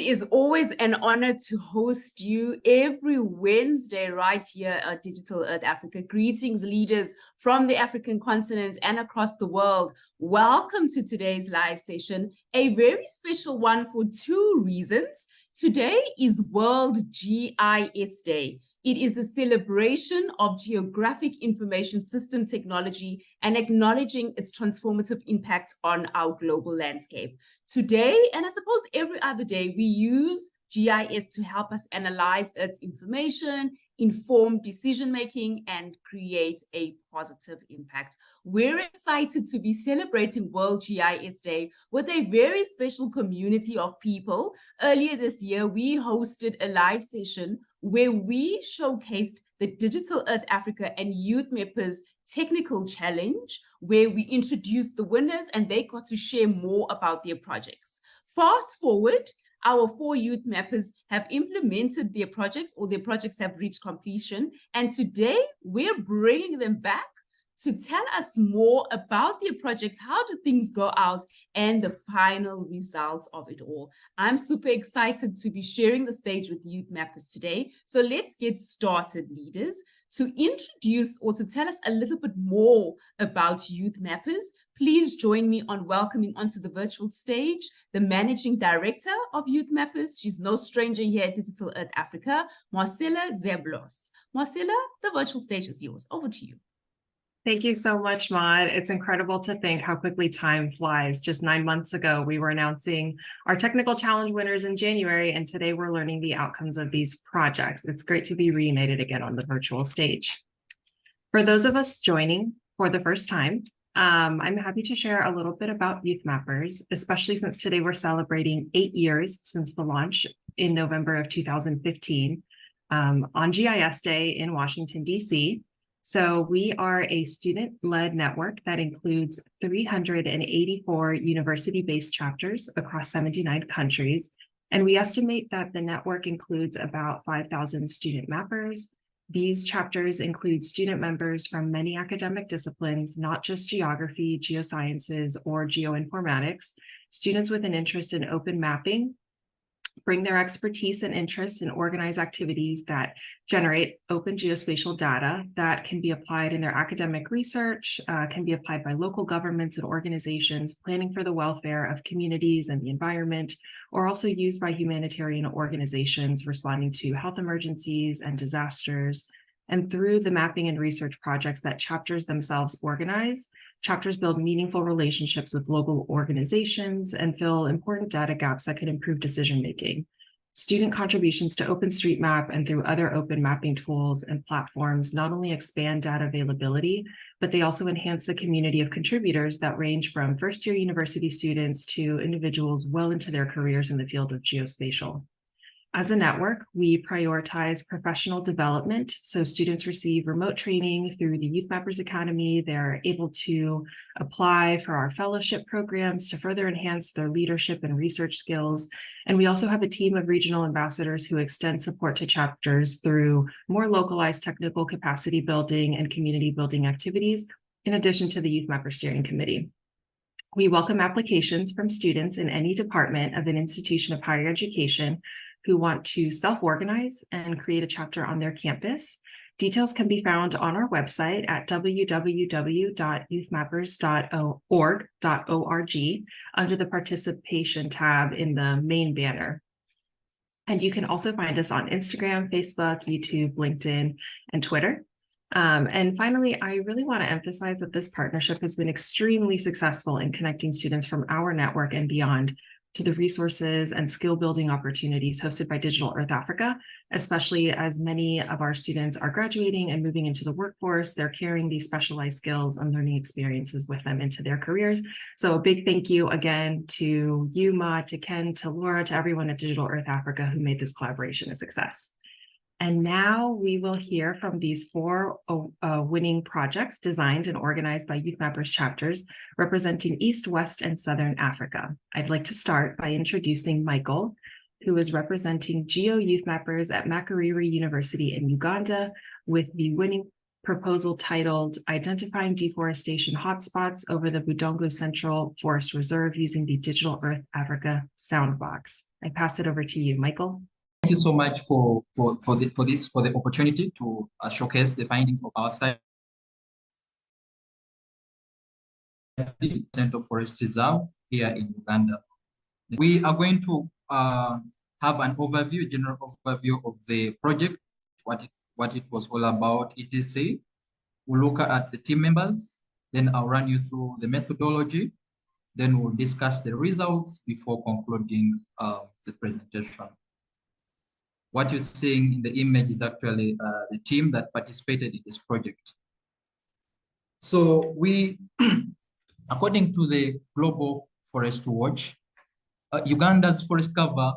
It is always an honor to host you every Wednesday right here at Digital Earth Africa. Greetings, leaders from the African continent and across the world. Welcome to today's live session, a very special one for two reasons. Today is World GIS Day. It is the celebration of geographic information system technology and acknowledging its transformative impact on our global landscape. Today, and I suppose every other day, we use GIS to help us analyze Earth's information, inform decision-making, and create a positive impact. We're excited to be celebrating World GIS Day with a very special community of people. Earlier this year, we hosted a live session where we showcased the Digital Earth Africa and YouthMappers Technical Challenge, where we introduced the winners and they got to share more about their projects. Fast forward, our 4 youth mappers have implemented their projects, or their projects have reached completion. And today we're bringing them back to tell us more about their projects, how do things go out, and the final results of it all. I'm super excited to be sharing the stage with youth mappers today. So let's get started, leaders. To introduce or to tell us a little bit more about youth mappers, please join me on welcoming onto the virtual stage the Managing Director of YouthMappers. She's no stranger here at Digital Earth Africa, Marcela Zeblos. Marcela, the virtual stage is yours. Over to you. Thank you so much, Maud. It's incredible to think how quickly time flies. Just 9 months ago, we were announcing our technical challenge winners in January, and today we're learning the outcomes of these projects. It's great to be reunited again on the virtual stage. For those of us joining for the first time, I'm happy to share a little bit about YouthMappers, especially since today we're celebrating 8 years since the launch in November of 2015 on GIS Day in Washington, D.C. So we are a student-led network that includes 384 university-based chapters across 79 countries. And we estimate that the network includes about 5,000 student mappers. These chapters include student members from many academic disciplines, not just geography, geosciences, or geoinformatics. Students with an interest in open mapping bring their expertise and interests and organize activities that generate open geospatial data that can be applied in their academic research, can be applied by local governments and organizations planning for the welfare of communities and the environment, or also used by humanitarian organizations responding to health emergencies and disasters. And through the mapping and research projects that chapters themselves organize, chapters build meaningful relationships with local organizations and fill important data gaps that can improve decision-making. Student contributions to OpenStreetMap and through other open mapping tools and platforms not only expand data availability, but they also enhance the community of contributors that range from first-year university students to individuals well into their careers in the field of geospatial. As a network, we prioritize professional development. So students receive remote training through the YouthMappers Academy. They're able to apply for our fellowship programs to further enhance their leadership and research skills. And we also have a team of regional ambassadors who extend support to chapters through more localized technical capacity building and community building activities, in addition to the YouthMappers Steering Committee. We welcome applications from students in any department of an institution of higher education who want to self-organize and create a chapter on their campus. Details can be found on our website at www.youthmappers.org under the participation tab in the main banner. And you can also find us on Instagram, Facebook, YouTube, LinkedIn, and Twitter. And finally, I really want to emphasize that this partnership has been extremely successful in connecting students from our network and beyond to the resources and skill building opportunities hosted by Digital Earth Africa, especially as many of our students are graduating and moving into the workforce. They're carrying these specialized skills and learning experiences with them into their careers. So a big thank you again to you, Ma, to Ken, to Laura, to everyone at Digital Earth Africa who made this collaboration a success. And now we will hear from these 4 winning projects designed and organized by YouthMappers chapters representing East, West, and Southern Africa. I'd like to start by introducing Michael, who is representing Geo YouthMappers at Makerere University in Uganda with the winning proposal titled Identifying Deforestation Hotspots over the Budongo Central Forest Reserve using the Digital Earth Africa Soundbox. I pass it over to you, Michael. Thank you so much for the opportunity to showcase the findings of our study. Central Forest Reserve here in Uganda. We are going to have an overview, general overview of the project, what it was all about, etc. We'll look at the team members, then I'll run you through the methodology, then we'll discuss the results before concluding the presentation. What you're seeing in the image is actually the team that participated in this project. So we, according to the Global Forest Watch, Uganda's forest cover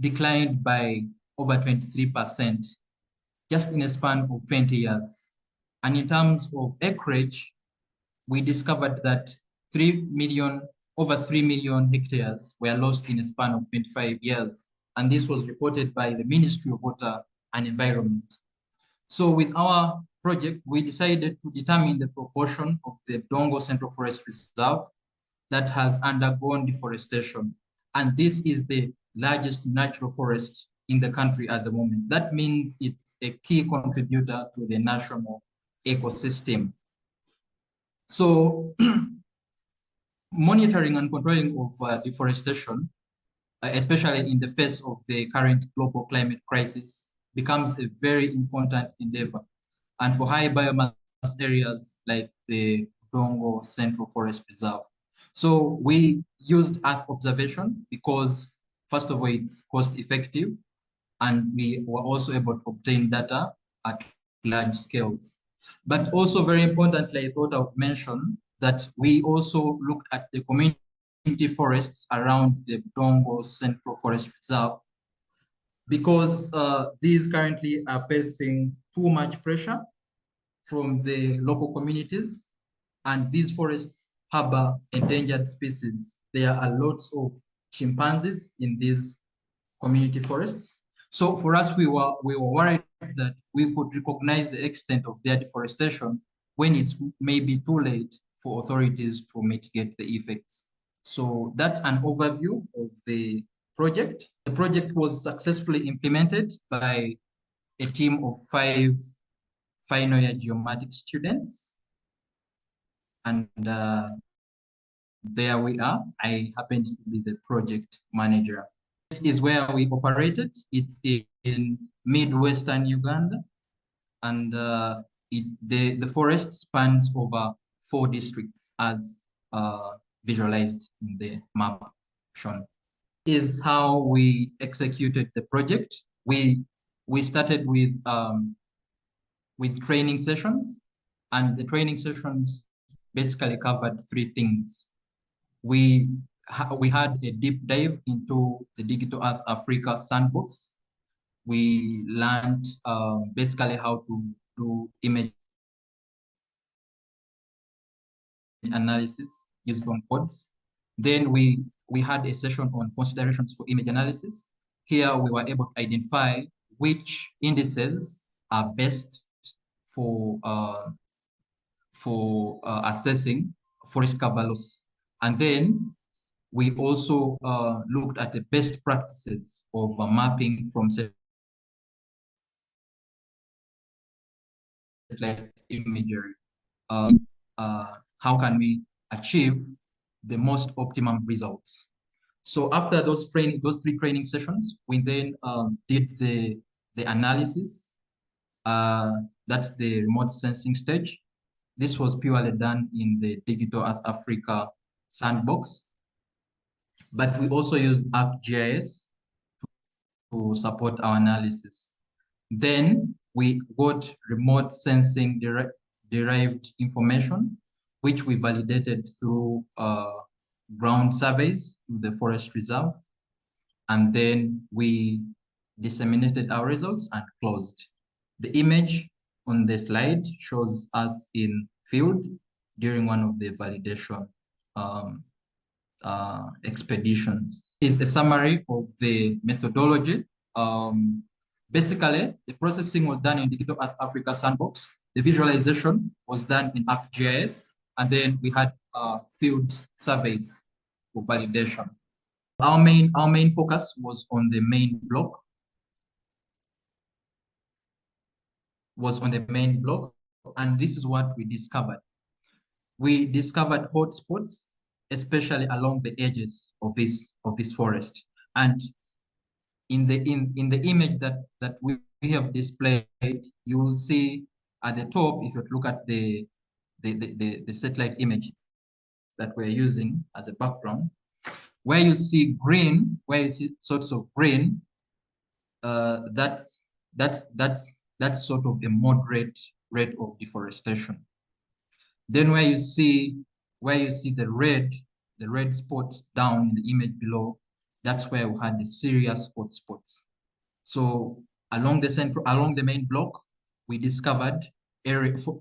declined by over 23% just in a span of 20 years. And in terms of acreage, we discovered that over 3 million hectares were lost in a span of 25 years. And this was reported by the Ministry of Water and Environment. So with our project, we decided to determine the proportion of the Budongo Central Forest Reserve that has undergone deforestation. And this is the largest natural forest in the country at the moment. That means it's a key contributor to the national ecosystem. So monitoring and controlling of deforestation, especially in the face of the current global climate crisis, becomes a very important endeavor. And for high biomass areas like the Budongo Central Forest Reserve. So we used Earth observation because, first of all, it's cost effective, and we were also able to obtain data at large scales. But also very importantly, I thought I would mention that we also looked at the community forests around the Budongo Central Forest Reserve because these currently are facing too much pressure from the local communities, and these forests harbor endangered species. There are lots of chimpanzees in these community forests. So for us, we were worried that we could recognize the extent of their deforestation when it's maybe too late for authorities to mitigate the effects. So that's an overview of the project. The project was successfully implemented by a team of 5 final year geomatics students. And there we are. I happened to be the project manager. This is where we operated. It's in Midwestern Uganda. And the forest spans over 4 districts as visualized in the map shown. Is how we executed the project. We started with training sessions, and the training sessions basically covered 3 things. We had a deep dive into the Digital Earth Africa Sandbox. We learned basically how to do image analysis using codes. Then we had a session on considerations for image analysis. Here we were able to identify which indices are best for assessing forest cover loss. And then we also looked at the best practices of mapping from satellite imagery. How can we achieve the most optimum results? So after those 3 training sessions, we then did the analysis. That's the remote sensing stage. This was purely done in the Digital Earth Africa Sandbox, but we also used ArcGIS to support our analysis. Then we got remote sensing derived information, which we validated through ground surveys to the forest reserve. And then we disseminated our results and closed. The image on the slide shows us in field during one of the validation expeditions. It's a summary of the methodology. Basically, the processing was done in Digital Earth Africa Sandbox. The visualization was done in ArcGIS, and then we had field surveys for validation. Our main focus was on the main block. And this is what we discovered. We discovered hotspots, especially along the edges of this forest. And in the image that we have displayed, you will see at the top, if you look at the satellite image that we're using as a background, where you see green, where you see sorts of green, that's sort of a moderate rate of deforestation. Then where you see the red spots down in the image below, that's where we had the serious hotspots. So along the main block, we discovered too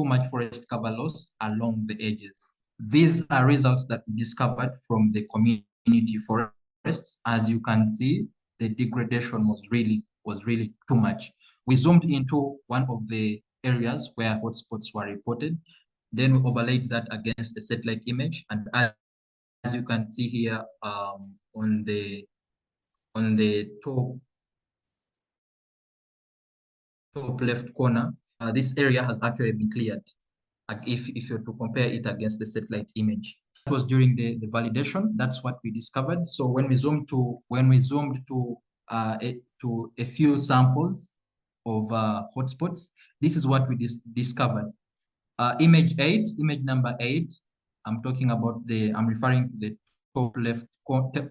much forest cover loss along the edges. These are results that we discovered from the community forests. As you can see, the degradation was really too much. We zoomed into one of the areas where hotspots were reported. Then we overlaid that against the satellite image, and as you can see here, on the top left corner, this area has actually been cleared. If you're to compare it against the satellite image, that was during the validation. That's what we discovered. So when we zoomed to a few samples of hotspots, this is what we discovered. Image number 8. I'm referring to the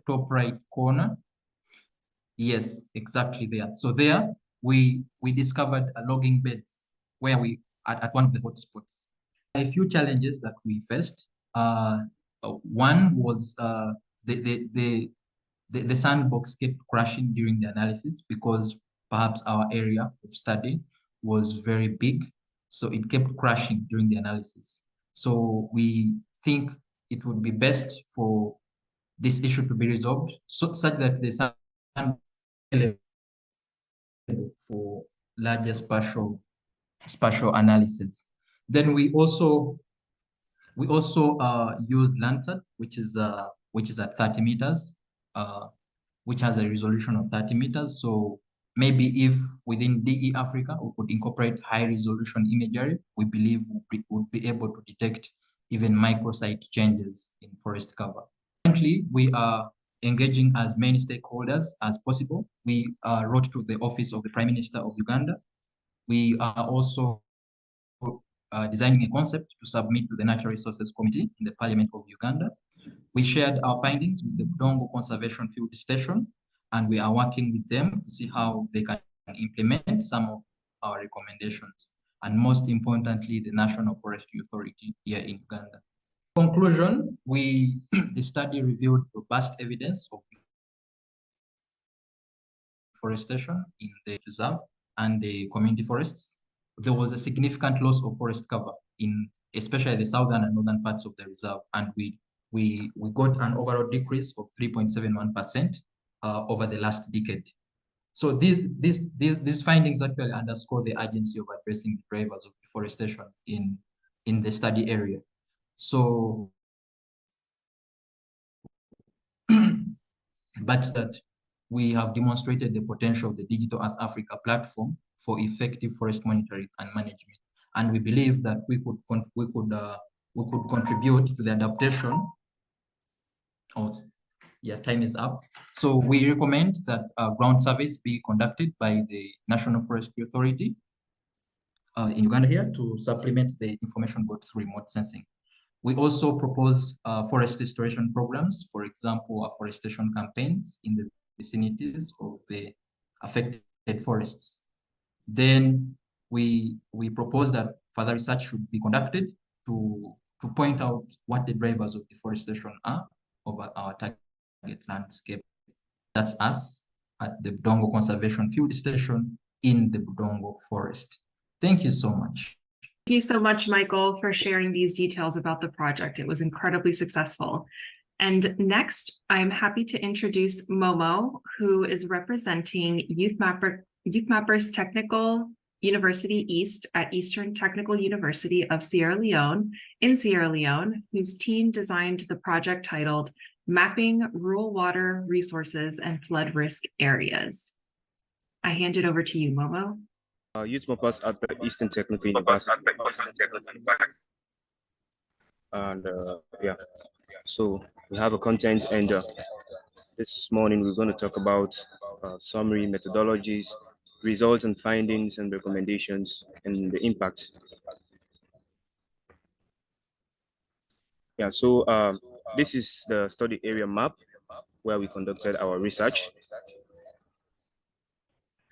top right corner. Yes, exactly there. So there we discovered logging beds where we at one of the hotspots. A few challenges that we faced. One was the sandbox kept crashing during the analysis because perhaps our area of study was very big, so it kept crashing during the analysis. So we think it would be best for this issue to be resolved such that the sandbox for larger spatial analysis. Then we also used Landsat, which is at 30 meters, which has a resolution of 30 meters. So maybe if within DE Africa we could incorporate high resolution imagery, we believe we would be able to detect even microsite changes in forest cover. Currently, we are engaging as many stakeholders as possible. We wrote to the Office of the Prime Minister of Uganda. We are also designing a concept to submit to the Natural Resources Committee in the Parliament of Uganda. We shared our findings with the Budongo Conservation Field Station, and we are working with them to see how they can implement some of our recommendations, and most importantly, the National Forestry Authority here in Uganda. In conclusion, the study revealed robust evidence of deforestation in the reserve and the community forests. There was a significant loss of forest cover in especially the southern and northern parts of the reserve, and we got an overall decrease of 3.71% over the last decade. So these findings actually underscore the urgency of addressing the drivers of deforestation in the study area. So, but that we have demonstrated the potential of the Digital Earth Africa platform for effective forest monitoring and management, and we believe that we could contribute to the adaptation. Oh, yeah, time is up. So we recommend that ground surveys be conducted by the National Forestry Authority in Uganda here to supplement the information got through remote sensing. We also propose forest restoration programs, for example, afforestation campaigns in the vicinities of the affected forests. Then we propose that further research should be conducted to point out what the drivers of deforestation are over our target landscape. That's us at the Budongo Conservation Field Station in the Budongo Forest. Thank you so much. Thank you so much, Michael, for sharing these details about the project. It was incredibly successful. And next, I'm happy to introduce Momo, who is representing YouthMappers Technical University East at Eastern Technical University of Sierra Leone in Sierra Leone, whose team designed the project titled Mapping Rural Water Resources and Flood Risk Areas. I hand it over to you, Momo. YouthMappers at the Eastern Technical University. And yeah, so we have a content, and this morning we're going to talk about summary methodologies, results and findings and recommendations, and the impact. Yeah, so this is the study area map where we conducted our research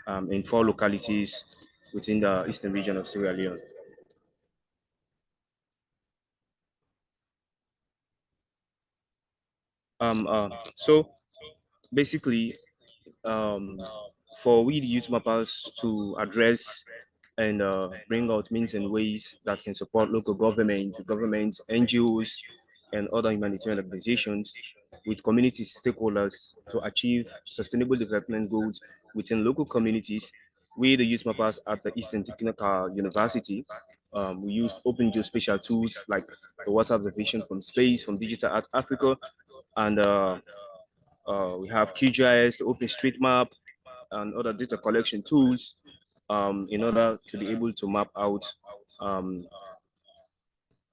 in 4 localities within the eastern region of Sierra Leone. So basically, for we the youth mappers to address and bring out means and ways that can support local government, NGOs, and other humanitarian organizations with community stakeholders to achieve sustainable development goals within local communities. We, the youth mappers at the Eastern Technical University, we use open geospatial tools like the water observation from space, from Digital Art Africa, and we have QGIS, the OpenStreetMap, and other data collection tools in order to be able to map out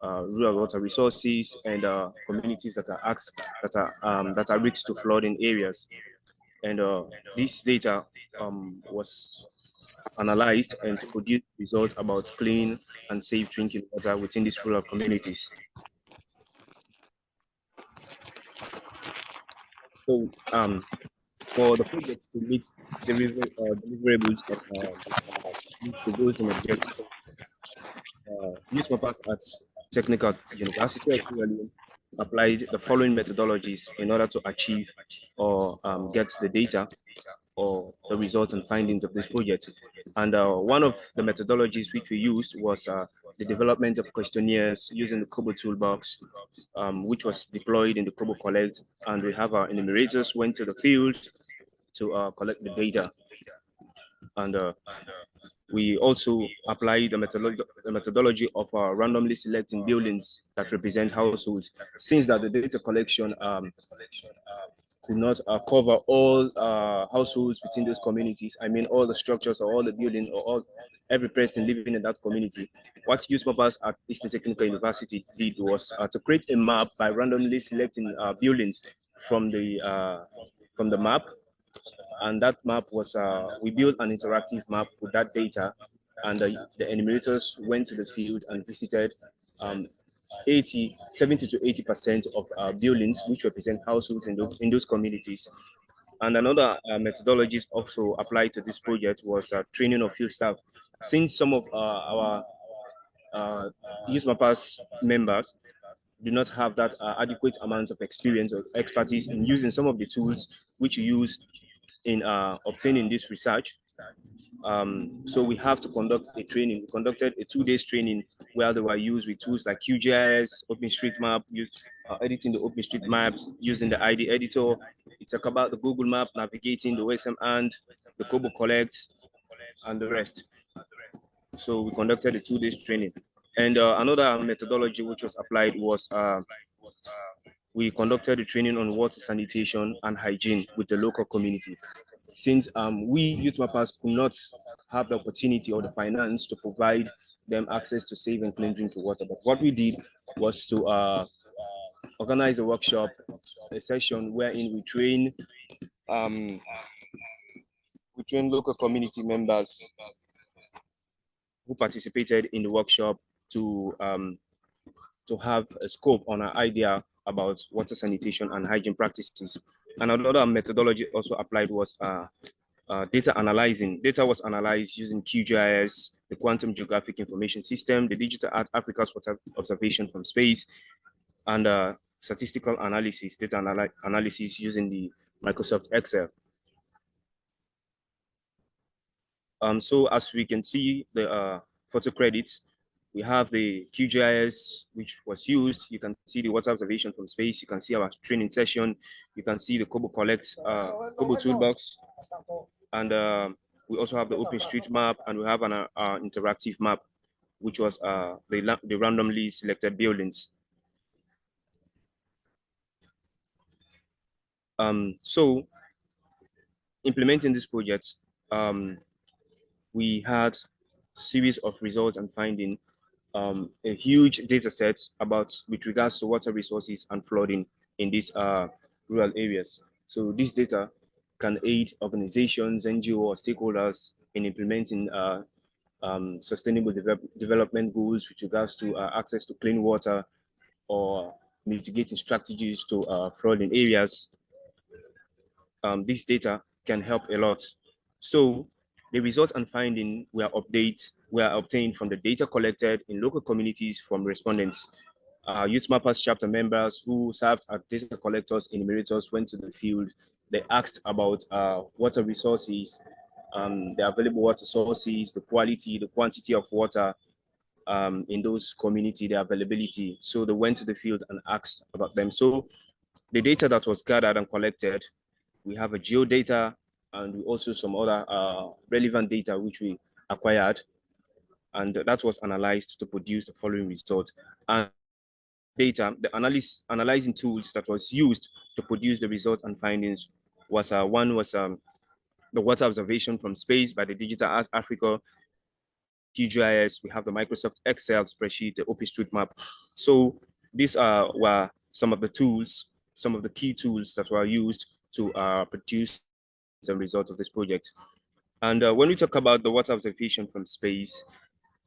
rural water resources and communities that are risk to flooding areas. And this data was analyzed and to produce results about clean and safe drinking water within these rural communities. So for the project to meet deliverables and the goals and objectives, YouthMappers at Technical University of Sierra Leone applied the following methodologies in order to achieve or get the data or the results and findings of this project. And one of the methodologies which we used was the development of questionnaires using the Kobo toolbox, which was deployed in the Kobo Collect, and we have our enumerators went to the field to collect the data. And we also apply the methodology of randomly selecting buildings that represent households, since that the data collection could not cover all households within those communities. I mean, all the structures or all the buildings or every person living in that community. What YouthMappers at Eastern Technical University did was to create a map by randomly selecting buildings from the map. And that map was, we built an interactive map with that data, and the enumerators went to the field and visited 70 to 80% of buildings which represent households in those communities. And another methodologies also applied to this project was training of field staff. Since some of our YouthMappers members do not have that adequate amount of experience or expertise in using some of the tools which you use in obtaining this research. So we have to conduct a training. We conducted a 2-day training where they were used with tools like QGIS, OpenStreetMap, editing the OpenStreetMap, using the ID editor. We talk about the Google Map, navigating the OSM and the Kobo Collect, and the rest. So we conducted a 2-day training. And another methodology which was applied was we conducted a training on water sanitation and hygiene with the local community. Since we YouthMappers could not have the opportunity or the finance to provide them access to safe and clean drinking water, but what we did was to organize a workshop, a session wherein we train local community members who participated in the workshop to have a scope on an idea about water sanitation and hygiene practices. And another methodology also applied was data analyzing. Data was analyzed using QGIS, the Quantum Geographic Information System, the Digital Art Africa's water observation from space, and statistical analysis, data analysis using the Microsoft Excel. So as we can see, the photo credits, We have the QGIS, which was used. You can see the water observation from space. You can see our training session. You can see the Kobo Collect, Kobo Toolbox. And we also have the OpenStreetMap, and we have an interactive map, which was the randomly selected buildings. So implementing this project, we had series of results and finding a huge data set with regards to water resources and flooding in these rural areas. So this data can aid organizations, NGO, or stakeholders in implementing sustainable development goals with regards to access to clean water or mitigating strategies to flooding areas. This data can help a lot. So the results and finding were obtained from the data collected in local communities from respondents. YouthMappers chapter members who served as data collectors and enumerators went to the field. They asked about water resources, the available water sources, the quality, the quantity of water in those communities, the availability. So they went to the field and asked about them. So the data that was gathered and collected, we have a geodata, and we also some other relevant data which we acquired, and that was analyzed to produce the following results. And data, the analyzing tools that was used to produce the results and findings was one was the water observation from space by the Digital Art Africa, QGIS. We have the Microsoft Excel spreadsheet, the OpenStreetMap. So these were some of the tools, some of the key tools that were used to produce the results of this project. And when we talk about the water observation from space,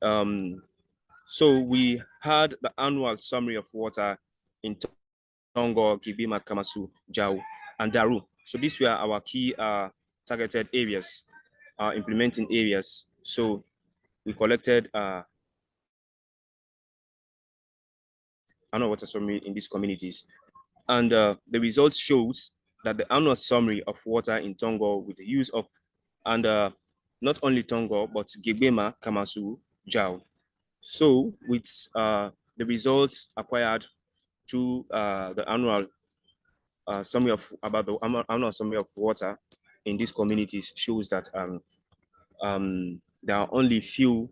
so we had the annual summary of water in Tongo, Kibima, Kamasu, Jau, and Daru. So these were our key targeted areas, implementing areas. So we collected annual water summary in these communities. And the results shows that the annual summary of water in Tongo with the use of, and not only Tongo, but Gebema, Kamasu, Jau. So with the results acquired through the annual summary of, about the annual summary of water in these communities shows that there are only few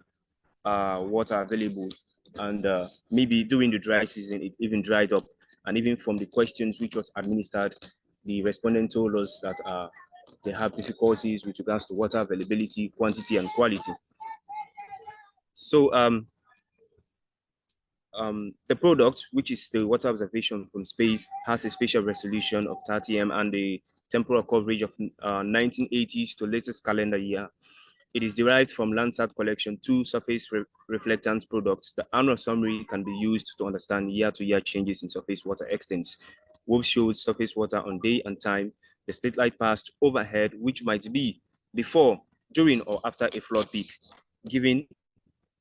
water available, and maybe during the dry season it even dried up. And even from the questions which was administered, the respondent told us that they have difficulties with regards to water availability, quantity, and quality. So the product, which is the water observation from space, has a spatial resolution of 30 m and the temporal coverage of 1980s to latest calendar year. It is derived from Landsat collection 2 surface reflectance products. The annual summary can be used to understand year-to-year changes in surface water extents. WOB shows surface water on day and time, the state light passed overhead, which might be before, during, or after a flood peak, given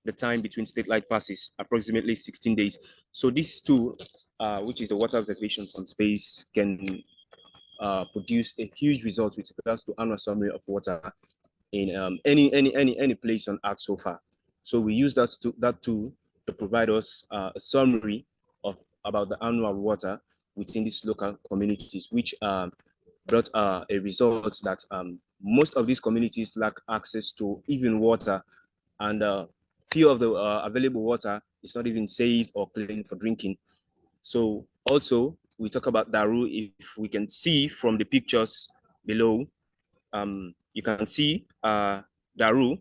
the time between state light passes, approximately 16 days. So this tool, which is the water observation from space, can produce a huge result with regards to annual summary of water in any place on Earth so far. So we use that tool to provide us a summary of about the annual water within these local communities, which brought a result that most of these communities lack access to even water, and few of the available water is not even safe or clean for drinking. So also we talk about Daru. If we can see from the pictures below, you can see Daru.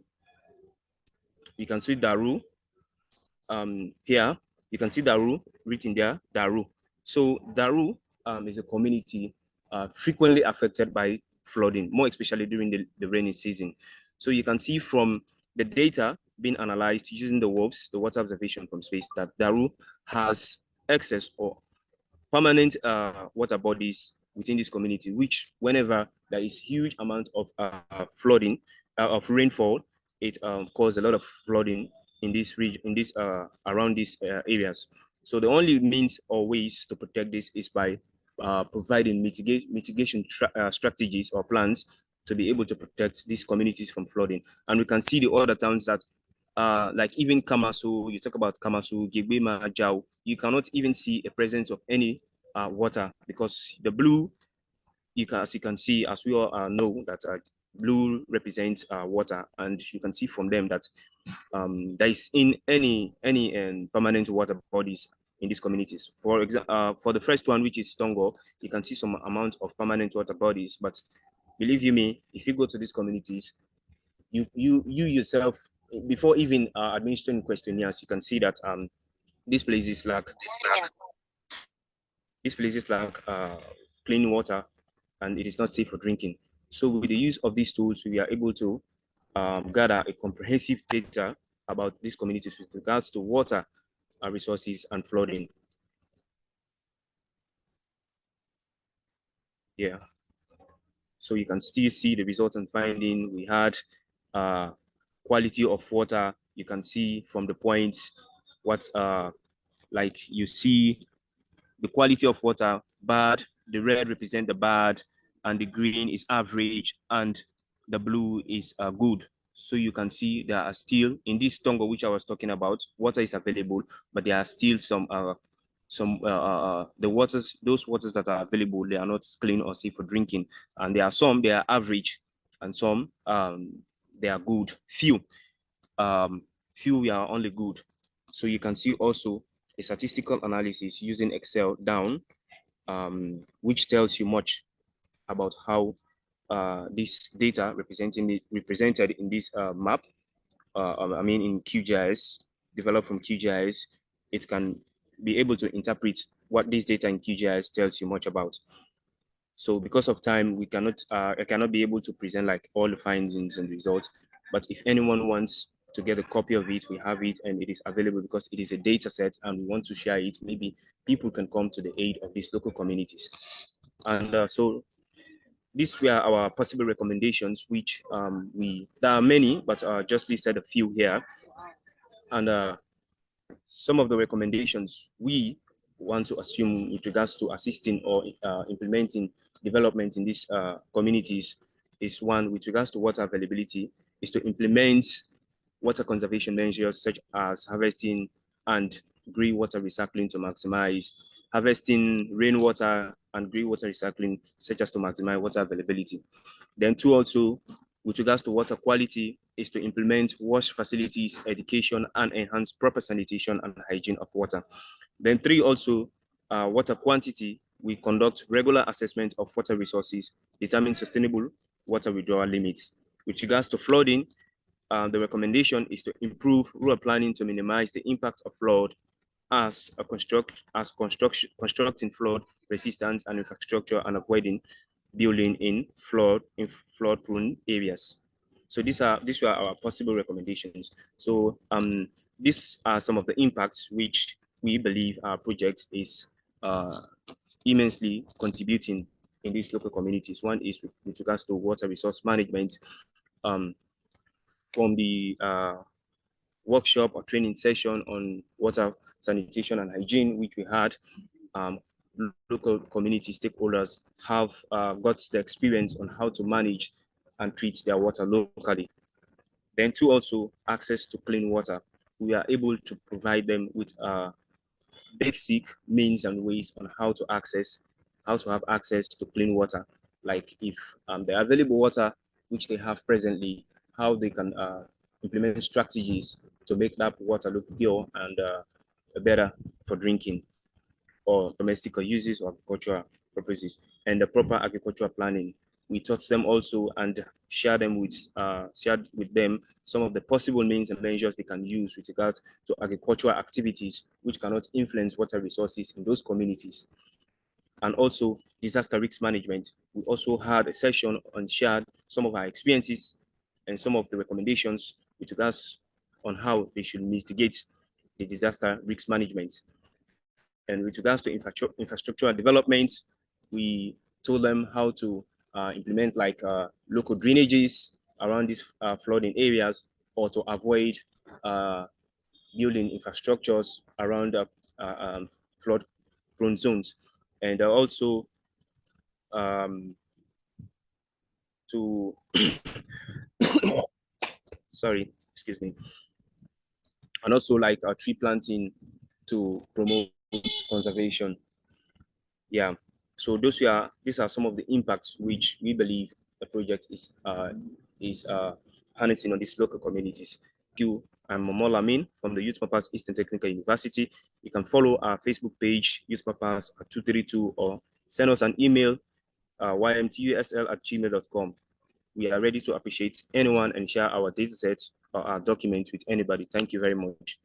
You can see Daru here. You can see Daru written there, Daru. So Daru is a community frequently affected by flooding, more especially during the rainy season. So you can see from the data being analyzed using the WOBs, the water observation from space, that Daru has excess or permanent water bodies within this community, which whenever there is huge amount of flooding, of rainfall, it causes a lot of flooding in this region, in this around these areas. So the only means or ways to protect this is by providing mitigation strategies or plans to be able to protect these communities from flooding. And we can see the other towns that like even Kamasu, you talk about Kamasu, Gigbima, Jau, you cannot even see a presence of any water, because the blue, as you can see, as we all know, that blue represents water, and you can see from them that there is in any permanent water bodies in these communities. For example, for the first one, which is Tongo, you can see some amount of permanent water bodies, but believe you me, if you go to these communities, you yourself, before even administering questionnaires, you can see that these places lack clean water, and it is not safe for drinking. So with the use of these tools, we are able to gather a comprehensive data about these communities with regards to water resources and flooding. Yeah. So you can still see the results and finding. We had quality of water. You can see from the points what like you see the quality of water bad, the red represent the bad, and the green is average, and the blue is good. So you can see there are still, in this Tongo which I was talking about, water is available, but there are still some the waters, those waters that are available, they are not clean or safe for drinking, and there are some, they are average, and some they are good. Few we are only good. So you can see also a statistical analysis using Excel down, which tells you much about how this data represented in this map, I mean in QGIS, developed from QGIS, it can be able to interpret what this data in QGIS tells you much about. So because of time, I cannot be able to present like all the findings and results, but if anyone wants to get a copy of it, we have it, and it is available because it is a data set and we want to share it. Maybe people can come to the aid of these local communities. And so these were our possible recommendations, which there are many, but just listed a few here. And some of the recommendations we want to assume with regards to assisting or implementing development in these communities is, one, with regards to water availability, is to implement water conservation measures such as harvesting and grey water recycling to maximize, harvesting rainwater and grey water recycling such as to maximize water availability. Then two, also with regards to water quality, is to implement wash facilities, education, and enhance proper sanitation and hygiene of water. Then three, also water quantity, we conduct regular assessment of water resources, determine sustainable water withdrawal limits. With regards to flooding, the recommendation is to improve rural planning to minimize the impact of flood as constructing flood resistance and infrastructure and avoiding building in flood-prone areas. So these were our possible recommendations. So these are some of the impacts which we believe our project is immensely contributing in these local communities. One is with regards to water resource management. From the workshop or training session on water sanitation and hygiene, which we had, local community stakeholders have got the experience on how to manage and treat their water locally. Then two, also access to clean water. We are able to provide them with basic means and ways on how to have access to clean water. Like if the available water which they have presently, how they can implement strategies to make that water look pure and better for drinking or domestic uses or agricultural purposes, and the proper agricultural planning. We taught them also and shared with them some of the possible means and measures they can use with regards to agricultural activities which cannot influence water resources in those communities. And also disaster risk management. We also had a session and shared some of our experiences and some of the recommendations with regards on how they should mitigate the disaster risk management. And with regards to infrastructural development, we told them how to implement like local drainages around these flooding areas, or to avoid building infrastructures around flood-prone zones. And also to sorry, excuse me. and also like tree planting to promote conservation. Yeah, so these are some of the impacts which we believe the project is harnessing on these local communities. Thank you. I'm Momola Amin from the YouthMappers Eastern Technical University. You can follow our Facebook page, YouthMappers at 232, or send us an email, ymtusl@gmail.com. We are ready to appreciate anyone and share our data sets or our documents with anybody. Thank you very much.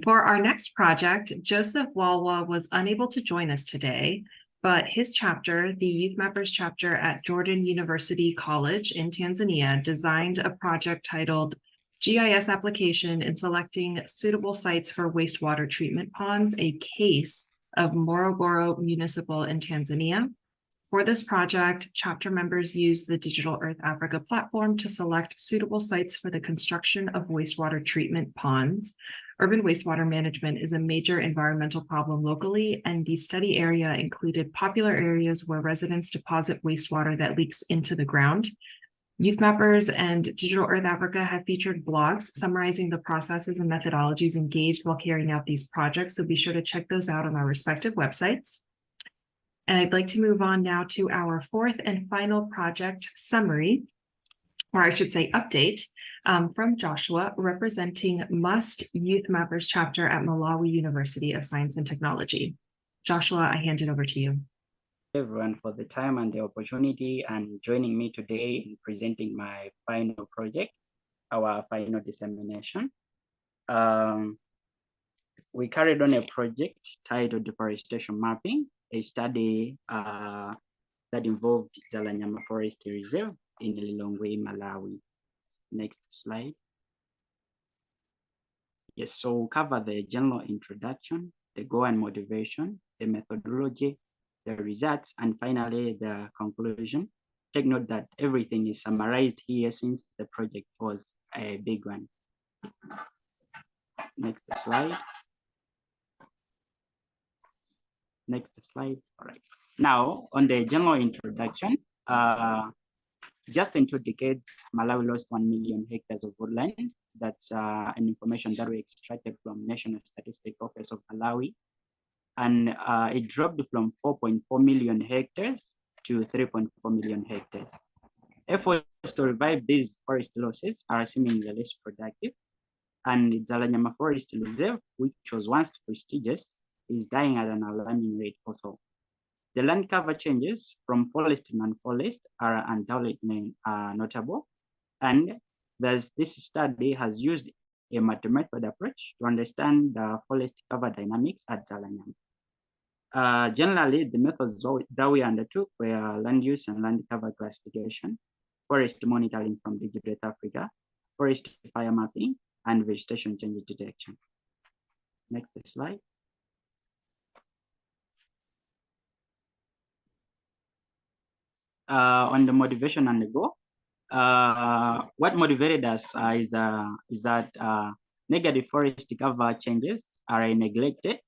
For our next project, Joseph Walwa was unable to join us today, but his chapter, the YouthMappers chapter at Jordan University College in Tanzania, designed a project titled GIS Application in Selecting Suitable Sites for Wastewater Treatment Ponds, a case of Morogoro Municipal in Tanzania. For this project, chapter members used the Digital Earth Africa platform to select suitable sites for the construction of wastewater treatment ponds. Urban wastewater management is a major environmental problem locally, and the study area included popular areas where residents deposit wastewater that leaks into the ground. YouthMappers and Digital Earth Africa have featured blogs summarizing the processes and methodologies engaged while carrying out these projects, so be sure to check those out on our respective websites. And I'd like to move on now to our fourth and final project summary, or I should say update, from Joshua, representing MUST YouthMappers chapter at Malawi University of Science and Technology. Joshua, I hand it over to you. Everyone for the time and the opportunity and joining me today in presenting my final project, our final dissemination. We carried on a project titled Deforestation Mapping, a study that involved Zalanyama Forest Reserve in Lilongwe, Malawi. Next slide. Yes, so we'll cover the general introduction, the goal and motivation, the methodology, the results, and finally the conclusion. Take note that everything is summarized here since the project was a big one. Next slide. Next slide. All right. Now, on the general introduction, just in 2 decades, Malawi lost 1 million hectares of woodland. That's an information that we extracted from National Statistics Office of Malawi. And it dropped from 4.4 million hectares to 3.4 million hectares. Efforts to revive these forest losses are seemingly less productive. And Zalanyama Forest Reserve, which was once prestigious, is dying at an alarming rate also. The land cover changes from forest to non-forest are undoubtedly notable. And this study has used a mathematical approach to understand the forest cover dynamics at Zalanyama. Generally, the methods that we undertook were land use and land cover classification, forest monitoring from Digital Earth Africa, forest fire mapping, and vegetation change detection. Next slide. On the motivation and the goal, what motivated us is that negative forest cover changes are neglected,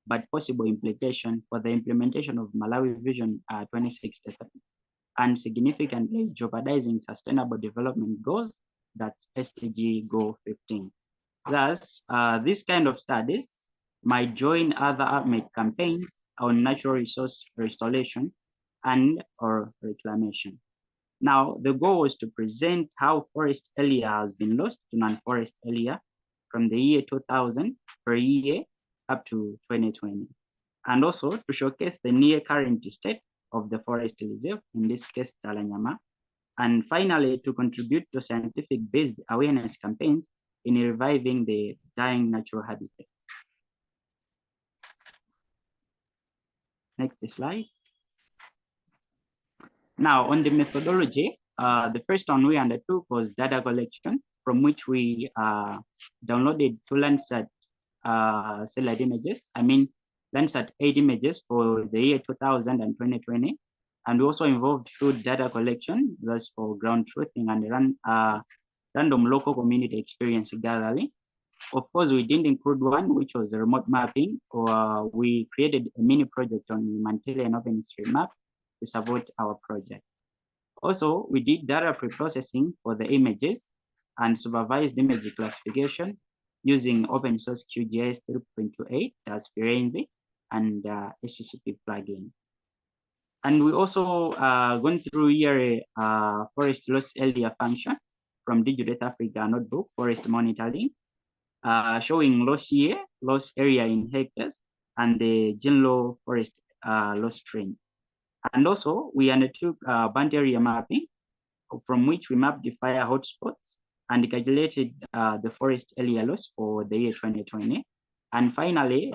but possible implication for the implementation of Malawi Vision 2063 and significantly jeopardizing sustainable development goals, that's SDG Goal 15. Thus, this kind of studies might join other ultimate campaigns on natural resource restoration and or reclamation. Now, the goal was to present how forest area has been lost to non-forest area from the year 2000 per year up to 2020, and also to showcase the near current state of the forest reserve, in this case, Zalanyama, and finally to contribute to scientific-based awareness campaigns in reviving the dying natural habitat. Next slide. Now, on the methodology, the first one we undertook was data collection, from which we downloaded 2 Landsat satellite images. Landsat 8 images for the year 2000 and 2020. And we also involved field data collection, thus for ground truthing and random local community experience gathering. Of course, we didn't include one, which was remote mapping, or we created a mini project on Mantele and OpenStreetMap to support our project. Also, we did data pre-processing for the images and supervised image classification, using open source QGIS 3.28 as Firenze and HTTP plugin. And we also gone through here forest loss area function from Digital Africa notebook, forest monitoring, showing loss year, loss area in hectares, and the general forest loss trend. And also we undertook burnt area mapping, from which we mapped the fire hotspots and calculated the forest area loss for the year 2020. And finally,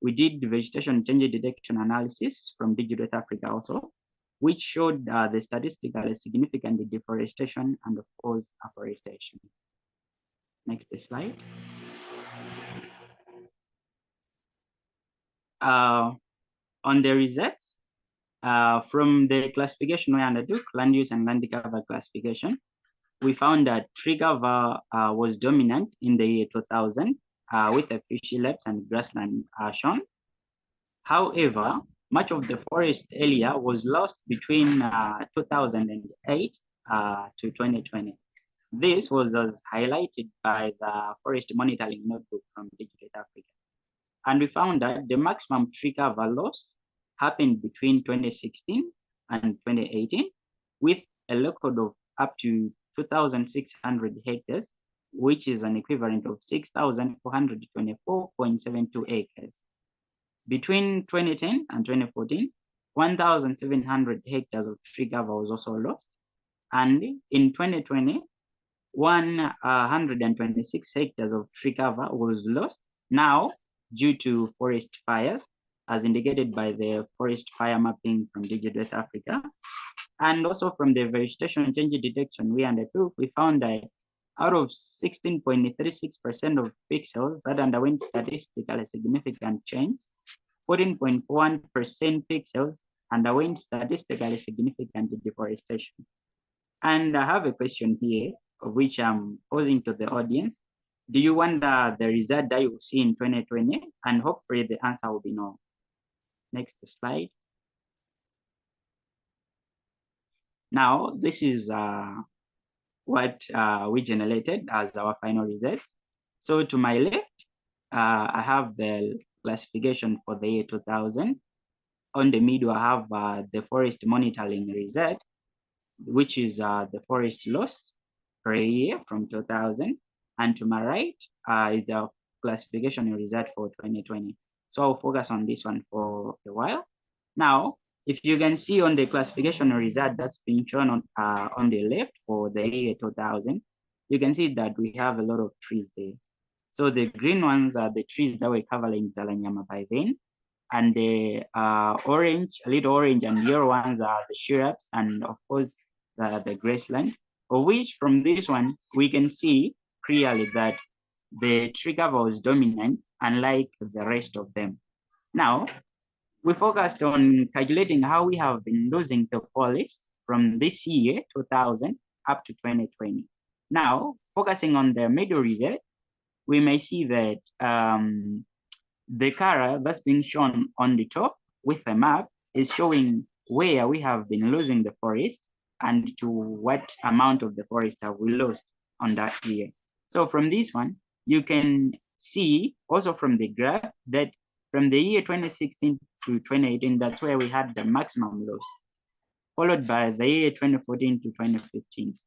we did the vegetation change detection analysis from Digital Africa also, which showed the statistically significant deforestation and of course afforestation. Next slide. On the results, from the classification we undertook, land use and land cover classification, we found that tree cover was dominant in the year 2000 with a few shillabs and grassland shown. However, much of the forest area was lost between 2008 to 2020. This was as highlighted by the forest monitoring notebook from Digital Africa. And we found that the maximum tree cover loss happened between 2016 and 2018 with a record of up to 2,600 hectares, which is an equivalent of 6,424.72 acres. Between 2010 and 2014, 1,700 hectares of tree cover was also lost. And in 2020, 126 hectares of tree cover was lost now due to forest fires, as indicated by the forest fire mapping from Digital Africa. And also from the vegetation change detection we undertook, we found that out of 16.36% of pixels that underwent statistically significant change, 14.1% pixels underwent statistically significant deforestation. And I have a question here, of which I'm posing to the audience. Do you wonder the result that you will see in 2020? And hopefully the answer will be no. Next slide. Now, this is what we generated as our final results. So to my left, I have the classification for the year 2000. On the middle, I have the forest monitoring result, which is the forest loss per year from 2000. And to my right is the classification result for 2020. So I'll focus on this one for a while. Now, if you can see on the classification result that's being shown on the left for the year 2000, you can see that we have a lot of trees there. So the green ones are the trees that were covering Zalanyama by then, and the orange, little orange and yellow ones are the shrubs, and of course the grassland. Of which from this one we can see clearly that the tree cover was dominant, unlike the rest of them. Now, we focused on calculating how we have been losing the forest from this year, 2000, up to 2020. Now, focusing on the middle result, we may see that the color that's being shown on the top with the map is showing where we have been losing the forest and to what amount of the forest have we lost on that year. So from this one, you can see also from the graph that from the year 2016 to 2018, that's where we had the maximum loss, followed by the year 2014 to 2015.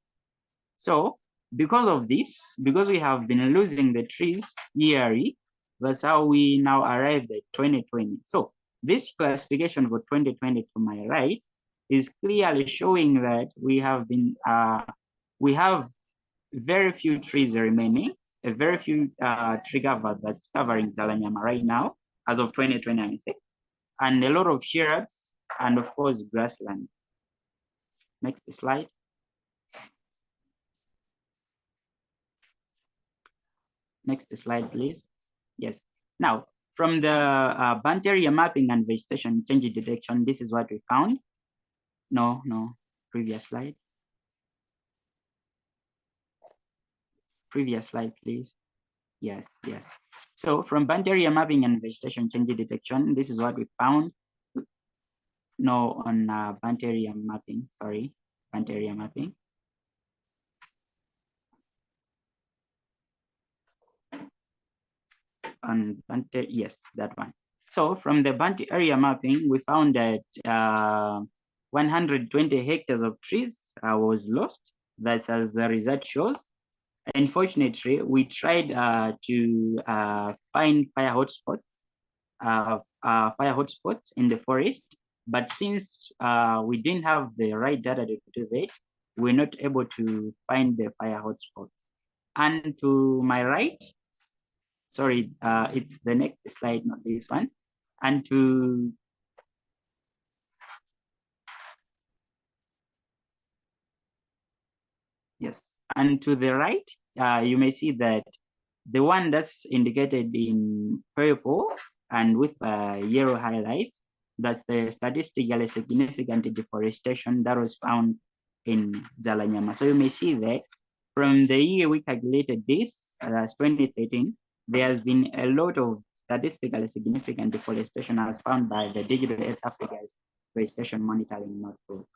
So because of this, because we have been losing the trees yearly, that's how we now arrived at 2020. So this classification for 2020 to my right is clearly showing that we have been, we have very few trees remaining, a very few tree cover that's covering Zalanyama right now, as of 2020, I say, and a lot of shrubs, and of course, grassland. Next slide. Next slide, please. Yes. Now, from the burnt area mapping and vegetation change detection, this is what we found. No, previous slide. Previous slide, please. Yes. So from burnt area mapping and vegetation change detection, this is what we found. No, on burnt area mapping, sorry, burnt area mapping. on Bantu, yes, that one. So from the Bantu area mapping, we found that 120 hectares of trees was lost. That's as the result shows. Unfortunately, we tried to find fire hotspots in the forest, but since we didn't have the right data to do that, we're not able to find the fire hotspots. And to my right, sorry, it's the next slide, not this one. And to yes, and to the right, you may see that the one that's indicated in purple and with yellow highlights, that's the statistically significant deforestation that was found in Zalanyama. So you may see that from the year we calculated this, as 2013, there has been a lot of statistically significant deforestation as found by the Digital Earth Africa's Deforestation Monitoring Notebook.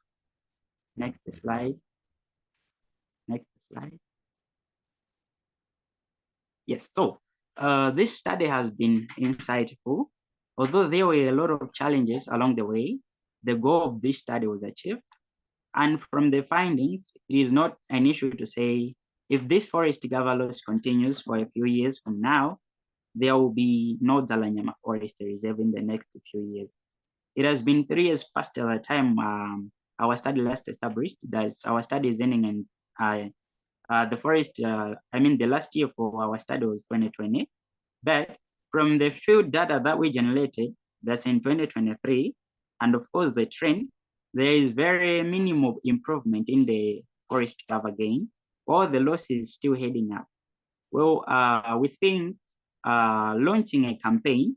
Next slide. Next slide. Yes, so this study has been insightful. Although there were a lot of challenges along the way, the goal of this study was achieved. And from the findings, it is not an issue to say if this forest cover loss continues for a few years from now, there will be no Zalanyama Forest Reserve in the next few years. It has been 3 years past the time our study last established. That's our study is ending in the forest, the last year for our study was 2020. But from the field data that we generated, that's in 2023, and of course the trend, there is very minimal improvement in the forest cover gain, while the loss is still heading up. Well, we think launching a campaign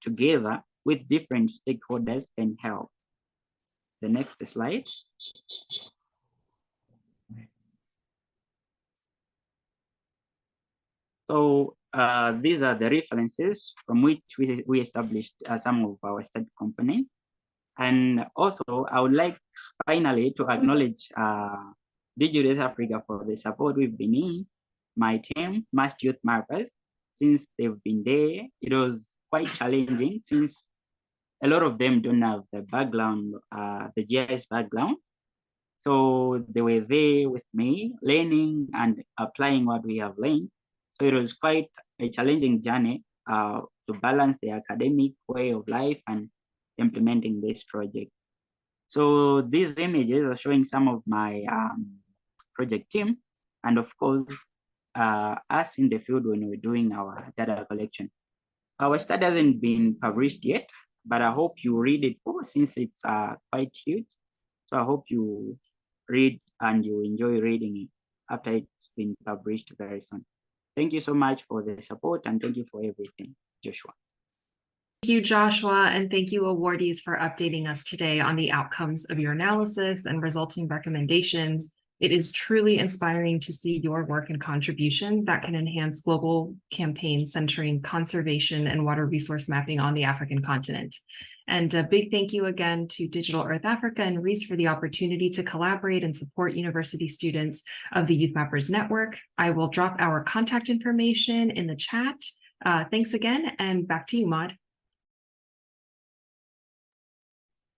together with different stakeholders can help. The next slide. So these are the references from which we established some of our study components. And also, I would like finally to acknowledge Digital Earth Africa for the support we've been in. My team, Mass Youth Mappers, since they've been there, it was quite challenging since a lot of them don't have the background, the GIS background. So they were there with me, learning and applying what we have learned. So it was quite a challenging journey to balance the academic way of life and implementing this project. So these images are showing some of my project team, and of course, us in the field when we're doing our data collection. Our study hasn't been published yet, but I hope you read it since it's quite huge. So I hope you read and you enjoy reading it after it's been published very soon. Thank you so much for the support and thank you for everything, Joshua. Thank you, Joshua, and thank you, awardees, for updating us today on the outcomes of your analysis and resulting recommendations. It is truly inspiring to see your work and contributions that can enhance global campaigns centering conservation and water resource mapping on the African continent. And a big thank you again to Digital Earth Africa and Reese for the opportunity to collaborate and support university students of the YouthMappers Network. I will drop our contact information in the chat. Thanks again, and back to you, Maud.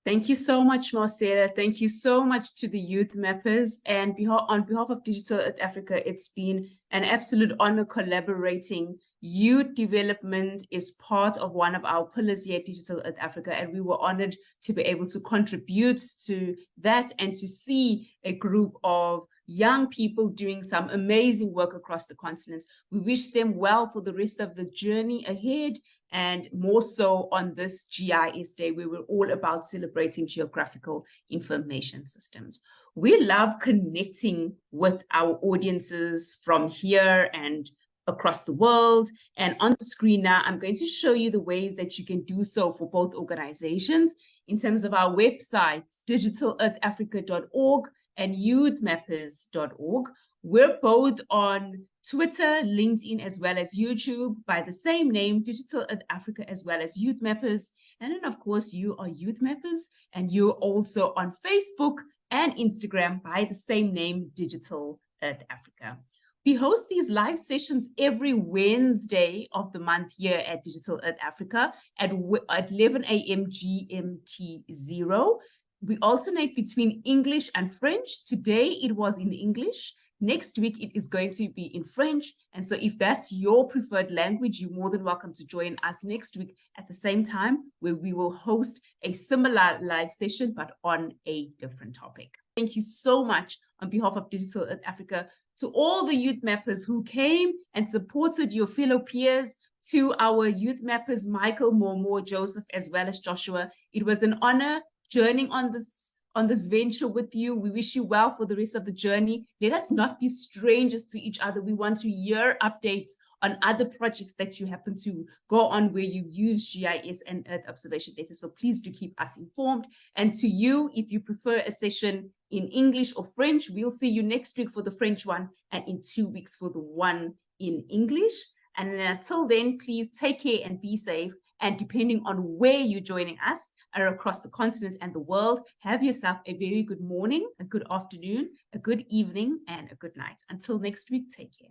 Thank you so much, Marcela. Thank you so much to the YouthMappers. And on behalf of Digital Earth Africa, it's been an absolute honor collaborating. Youth development is part of one of our pillars here at Digital Earth Africa, and we were honored to be able to contribute to that and to see a group of young people doing some amazing work across the continent. We wish them well for the rest of the journey ahead, and more so on this GIS Day, where we're all about celebrating geographical information systems. We love connecting with our audiences from here and across the world. And on the screen now, I'm going to show you the ways that you can do so for both organizations in terms of our websites, digitalearthafrica.org and youthmappers.org. We're both on Twitter, LinkedIn, as well as YouTube by the same name, Digital Earth Africa, as well as YouthMappers. And then, of course, you are YouthMappers, and you're also on Facebook and Instagram by the same name, Digital Earth Africa. We host these live sessions every Wednesday of the month here at Digital Earth Africa at 11 a.m. GMT0. We alternate between English and French. Today it was in English. Next week it is going to be in French. And so if that's your preferred language, you're more than welcome to join us next week at the same time, where we will host a similar live session, but on a different topic. Thank you so much on behalf of Digital Earth Africa to all the youth mappers who came and supported your fellow peers, to our youth mappers, Michael, Momo, Joseph, as well as Joshua. It was an honor journeying on this venture with you. We wish you well for the rest of the journey. Let us not be strangers to each other. We want to hear updates on other projects that you happen to go on where you use GIS and Earth observation data. So please do keep us informed. And to you, if you prefer a session in English or French, we'll see you next week for the French one and in 2 weeks for the one in English. And until then, please take care and be safe. And depending on where you're joining us, across the continent and the world, have yourself a very good morning, a good afternoon, a good evening, and a good night. Until next week, take care.